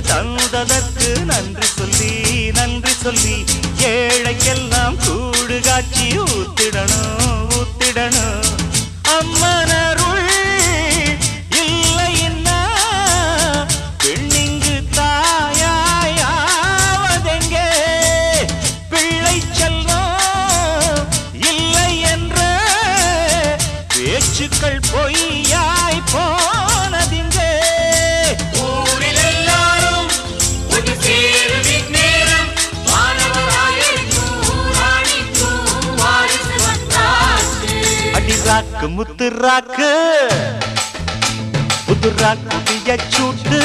தந்ததற்கு நன்றி சொல்லி ஏழைக்கெல்லாம் கூடு காட்சி ஊத்திடணும் அம்மனருள் இல்லைன்னா பெண்ணிங்கு தாயாவதெங்கே பிள்ளை செல்லம் இல்லை என்ற பேச்சுக்கள் பொய்யாய் போனதிங்கே ஊரில் எல்லாரும் ஒரு சேருவின் நேரம் வானவராயிருக்கும் ராணிக்கும் வாரிசு வந்தாச்சு. அடி ராக்கு முத்து ராக்கு புது ராக்கு சூட்டு